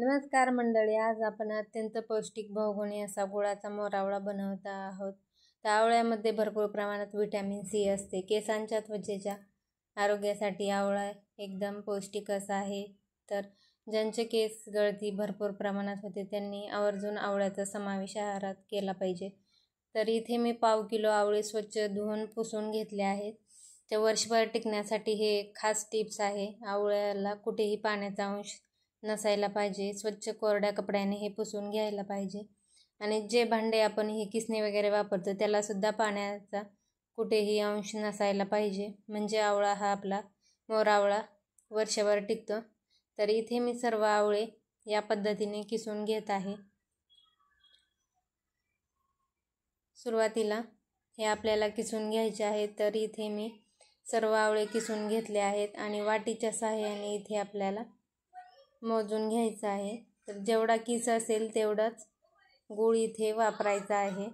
नमस्कार मंडळी, आज आपण अत्यंत पौष्टिक बहुगुणी असा गुळाचा मोरावळा बनवत आहोत। त्या आवळ्यामध्ये भरपूर प्रमाणात व्हिटॅमिन सी असते। केसांच्या त्वचेच्या आरोग्यासाठी आवळा एकदम पौष्टिक असा आहे। तर ज्यांचे केस गळती भरपूर प्रमाणात होते त्यांनी आवर्जून आवळ्याचा समावेश आहारात केला पाहिजे। तर इथे मी पाव किलो आवळे स्वच्छ धुवून पुसून घेतले आहेत। ते वर्षभर टिकण्यासाठी हे खास टिप्स आहे। आवळ्याला कुठेही पाण्याचा अंश नसायला पाहिजे। स्वच्छ कोरड्या कपड्याने हे पुसून घ्यायला पाहिजे। आणि जे भांडे आपण ही किसणी वगैरे वापरतो त्याला सुद्धा पाण्याचा कुठेही अंश नसायला पाहिजे, म्हणजे आवळा हा आपला मोरावळा वर्षभर टिकतो। तर इथे मी सर्व आवळे या पद्धतीने किसून घेत आहे। सुरुवातीला हे आपल्याला किसून घ्यायचे आहे। तर इथे मी सर्व आवळे किसून घेतले आहेत आणि वाटीच्या सहाय्याने इथे आपल्याला मोजून घ्यायचा आहे। तर जेवढा किस असेल तेवढाच गूळ इथे वापरायचा आहे।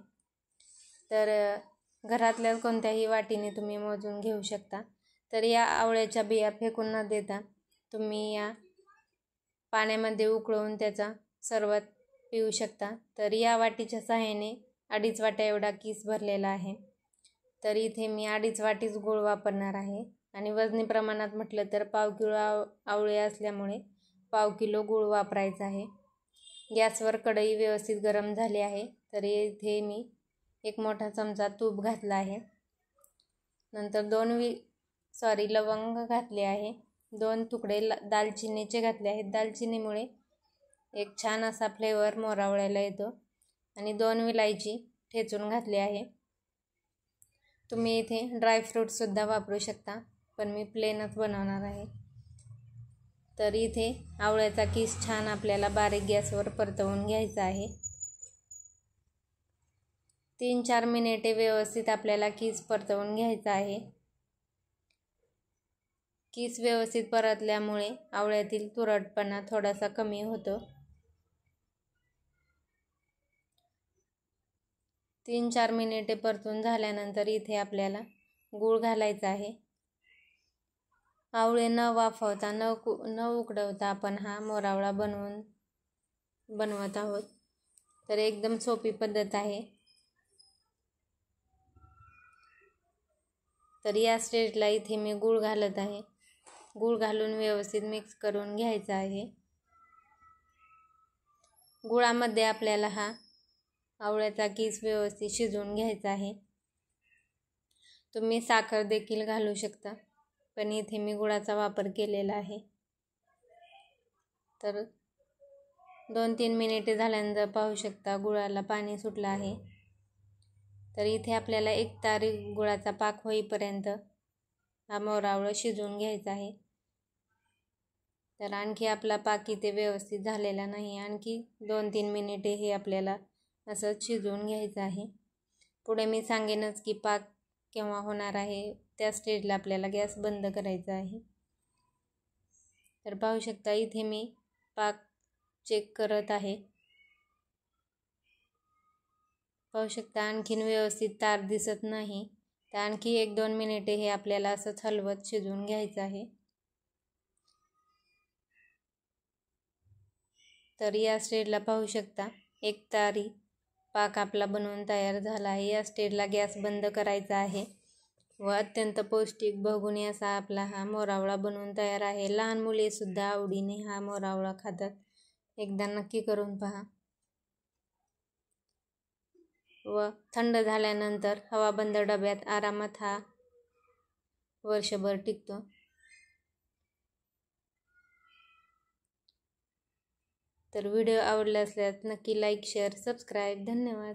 तर घरातल्या कोणत्याही वाटीने तुम्ही मोजून घेऊ शकता। तर या आवळ्याच्या बिया फेकून न देता तुम्ही या पाण्यामध्ये उकळवून त्याचा सरबत पिऊ शकता। तर या वाटीच्या सहाय्याने 2.5 वाट्या एवढा किस भरलेला आहे। तर इथे मी 2.5 वाटीच गूळ वापरणार आहे। आणि वजनी प्रमाणात म्हटलं तर पाव किलो आवळे असल्यामुळे पाव किलो गूळ वापरायचा आहे। गॅसवर कढई व्यवस्थित गरम झाली आहे। तर इथे मी 1 मोठा चमचा तूप घातला आहे। नंतर लवंग घातले आहे। 2 तुकडे दालचिनीचे घातले आहेत। दालचिनीमुळे एक छान असा फ्लेवर मोरावळ्याला येतो। आणि 2 विलायची ठेचून घातली आहे। तुम्ही इथे ड्रायफ्रूट सुद्धा वापरू शकता, पण मी प्लेनच बनवणार आहे। तर इथे आवळ्याचा किस छान आपल्याला बारीक गॅसवर परतवून घ्यायचा आहे। 3-4 मिनिटे व्यवस्थित आपल्याला किस परतवून घ्यायचा आहे। किस व्यवस्थित परतल्यामुळे आवळ्यातील तुरटपणा थोडासा कमी होतो। 3-4 मिनिटे परतून झाल्यानंतर इथे आपल्याला गूळ घालायचा आहे। आवळे न वाफवता न उकडवता आपण हा मोरावळा बनवत आहोत। तर एकदम सोपी पद्धत आहे। तर या स्टेजला इथे मी गूळ घालत आहे। गूळ घालून व्यवस्थित मिक्स करून घ्यायचा आहे। गुळामध्ये आपल्याला हा आवळ्याचा किस व्यवस्थित शिजवून घ्यायचा आहे। तुम्ही साखर देखील घालू शकता, पण इथे मी गुळाचा वापर केलेला आहे। तर 2-3 मिनिटे झाल्यानंतर पाहू शकता गुळाला पाणी सुटलं आहे। तर इथे आपल्याला 1 तारी गुळाचा पाक होईपर्यंत हा मोरावळा शिजवून घ्यायचा आहे। तर आणखी आपला पाक इथे व्यवस्थित झालेला नाही। आणखी 2-3 मिनिटे हे आपल्याला असंच शिजवून घ्यायचं आहे। पुढे मी सांगेनच की पाक केव्हा होणार आहे, त्या स्टेजला आपल्याला गॅस बंद करायचा आहे। तर पाहू शकता इथे मी पाक चेक करत आहे। पाहू शकता आणखीन व्यवस्थित तार दिसत नाही। तर आणखी 1-2 मिनिटे हे आपल्याला असंच हलवत शिजवून घ्यायचं आहे। तर या स्टेजला पाहू शकता 1 तारी पाक आपला बनवून तयार झाला आहे। या स्टेजला गॅस बंद करायचा आहे व अत्यंत पौष्टिक बहुगुणी असा आपला हा मोरावळा बनवून तयार आहे। लहान मुले सुद्धा आवडीने हा मोरावळा खातात। एकदा नक्की करून पहा। व थंड झाल्यानंतर हवाबंद डब्यात आरामात हा वर्षभर टिकतो। तर व्हिडिओ आवडला असल्यास नक्की लाईक, शेअर, सबस्क्राईब। धन्यवाद।